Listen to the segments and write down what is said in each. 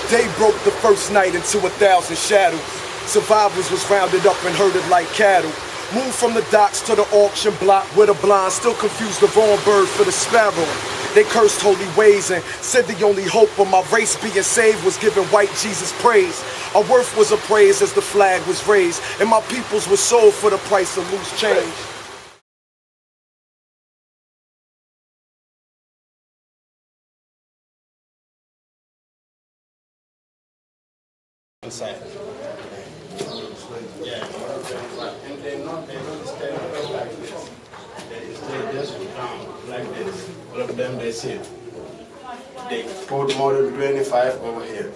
Day broke the first night into 1,000 shadows. Survivors was rounded up and herded like cattle. Moved from the docks to the auction block where the blind still confused the wrong bird for the sparrow. They cursed holy ways and said the only hope of my race being saved was giving white Jesus praise. Our worth was appraised as the flag was raised, and my peoples were sold for the price of loose change. Inside. Yeah, and they don't stay like this. They stay just down like this. All of them they sit. They put more than 25 over here.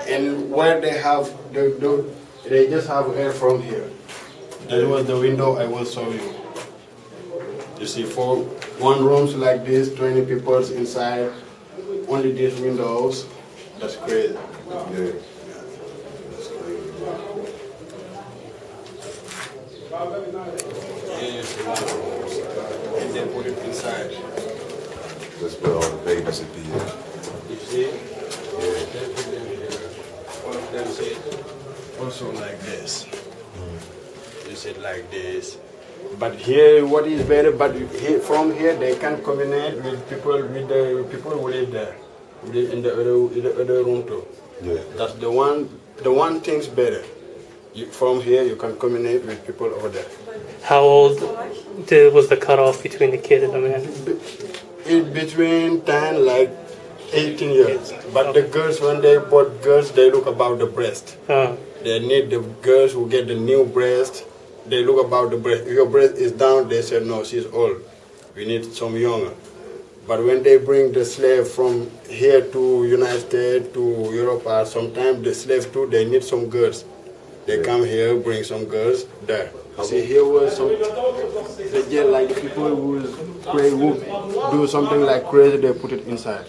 And where they have they just have air from here. That was the window I will show you. You see, for one rooms like this, 20 people inside, only these windows. That's crazy. Yeah. And they put it inside. That's where all the babies would be at. You see? Yeah. They put them here. All of them sit also like this. You sit like this. But here, what is better? But here, from here, they can combine with people. With the people who live there, in the other room too. Yeah. That's the one. The one thing's better. From here, you can communicate with people over there. How old was the cutoff between the kid and the man? In between 10, like 18 years. But the girls, when they bought girls, they look about the breast. They need the girls who get the new breast. They look about the breast. If your breast is down, they say, no, she's old. We need some younger. But when they bring the slave from here to United States, to Europe, or sometimes the slave too, they need some girls. They come here, bring some girls there. See, here was some, they get like people who do something like crazy, they put it inside.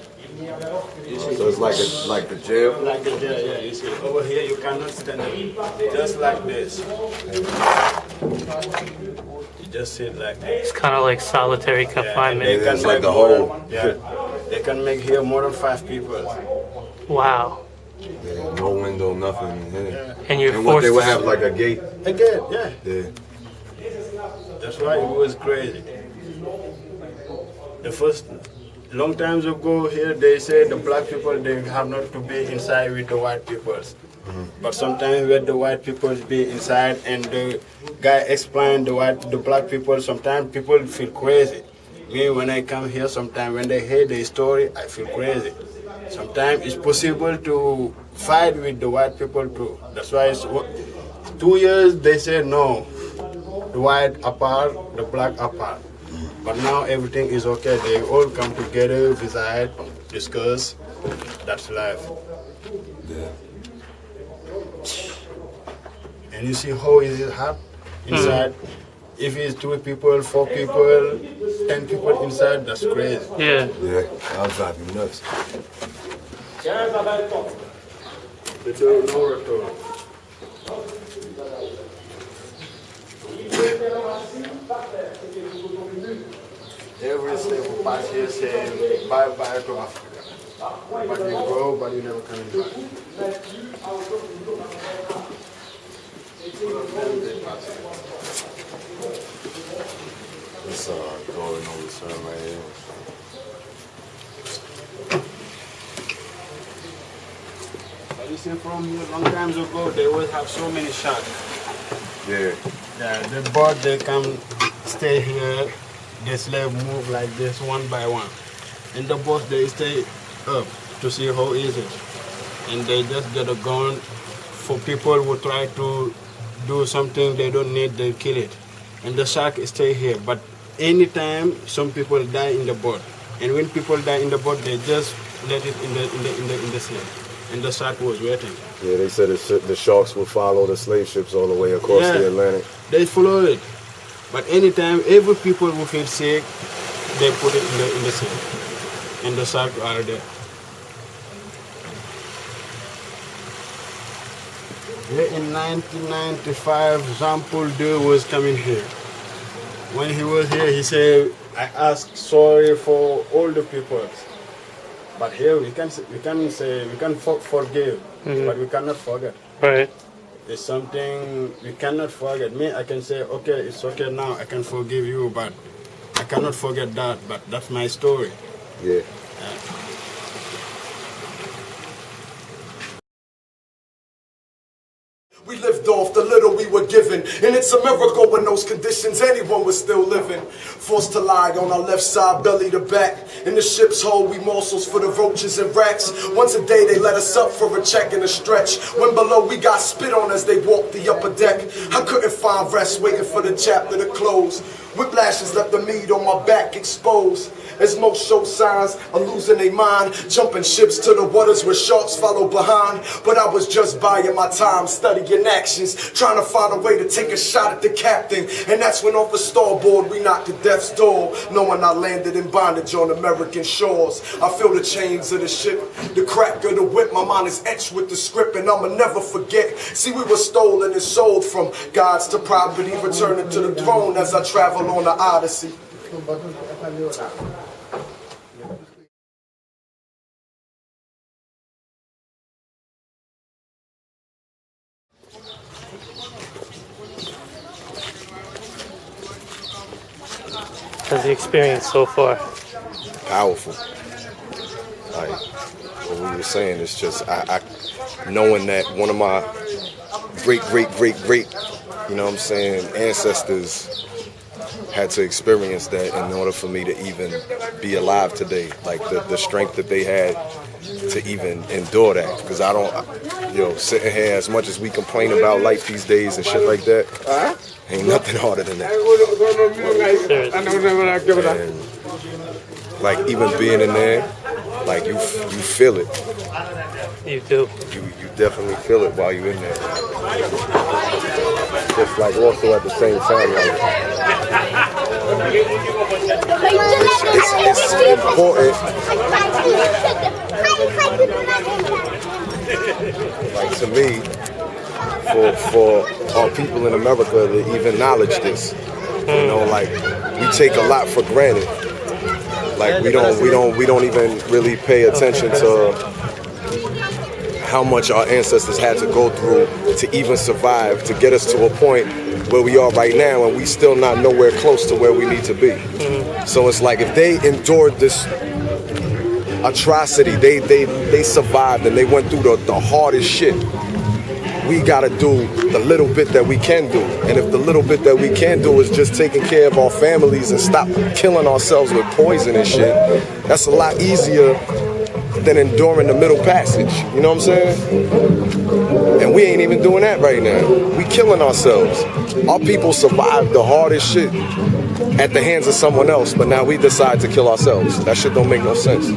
So it's like the jail? Like the jail, yeah. You see, over here you cannot stand it. Just like this. You just sit like this. It's kind of like solitary confinement. Yeah, it's like the hole. Yeah, they can make here more than 5 people. Wow. Yeah, no window, nothing. Yeah. And you're And forced what they would to have like a gate. Again, yeah. Yeah. That's why it was crazy. The first, long times ago here, they say the black people, they have not to be inside with the white peoples. But sometimes when the white people be inside and the guy explain the black people, sometimes people feel crazy. Me, when I come here, sometimes when they hear the story, I feel crazy. Sometimes it's possible to fight with the white people too. That's why it's 2 years they say no, the white apart, the black apart. But now everything is okay. They all come together, visit, discuss. That's life. Yeah. And you see how is it hard inside. If it's 2 people, 4 people, 10 people inside, that's crazy. Yeah. Yeah, I'll drive you nuts. Return, no return. Every slave who pass here saying bye-bye to Africa. But you go, but you never coming back. This golden old sun right here. But you see, from here, long times ago, they would have so many sharks. Yeah. Yeah, the boat, they come stay here. The slave move like this one by one. And the boat, they stay up to see how is it. And they just get a gun for people who try to do something they don't need, they kill it. And the shark stay here. But anytime some people die in the boat. And when people die in the boat, they just let it in the sea. And the shark was waiting. Yeah, they said the sharks would follow the slave ships all the way across the Atlantic. They follow it. But anytime, every people who feel sick, they put it in the sea. And the sharks are there. Yeah, in 1995, Jean-Paul II was coming here. When he was here, he said, I ask sorry for all the people. But here we can forgive, but we cannot forget. Right. It's something we cannot forget. Me, I can say, okay, it's okay now, I can forgive you, but I cannot forget that. But that's my story. Yeah. We lived off the little we were given, and it's a miracle in those conditions anyone was still living. Forced to lie on our left side, belly to back. In the ship's hold, we morsels for the roaches and rats. Once a day they let us up for a check and a stretch. When below we got spit on as they walked the upper deck. I couldn't find rest, waiting for the chapter to close. Whiplashes left the meat on my back exposed. As most show signs of losing their mind, jumping ships to the waters where sharks follow behind. But I was just buying my time, studying actions, trying to find a way to take a shot at the captain. And that's when off the starboard we knocked at death's door, knowing I landed in bondage on American shores. I feel the chains of the ship, the crack of the whip. My mind is etched with the script, and I'ma never forget. See, we were stolen and sold from gods to property, returning to the throne as I travel on the Odyssey. How's the experience so far? Powerful. Like what we were saying, it's just I knowing that one of my great, you know what I'm saying, ancestors had to experience that in order for me to even be alive today. Like the strength that they had to even endure that. Because I don't, sitting here, as much as we complain about life these days and shit like that, ain't nothing harder than that. And, like, even being in there, like, you feel it. You do. You definitely feel it while you're in there. Just like also at the same time, it's important. Like, to me, for our people in America to even acknowledge this, like, we take a lot for granted. Like, we don't even really pay attention to how much our ancestors had to go through to even survive, to get us to a point where we are right now, and we still not nowhere close to where we need to be. So it's like, if they endured this atrocity, they survived and they went through the hardest shit, we gotta do the little bit that we can do. And if the little bit that we can do is just taking care of our families and stop killing ourselves with poison and shit, that's a lot easier than enduring the middle passage. You know what I'm saying? And we ain't even doing that right now. We killing ourselves. Our people survived the hardest shit at the hands of someone else, but now we decide to kill ourselves. That shit don't make no sense.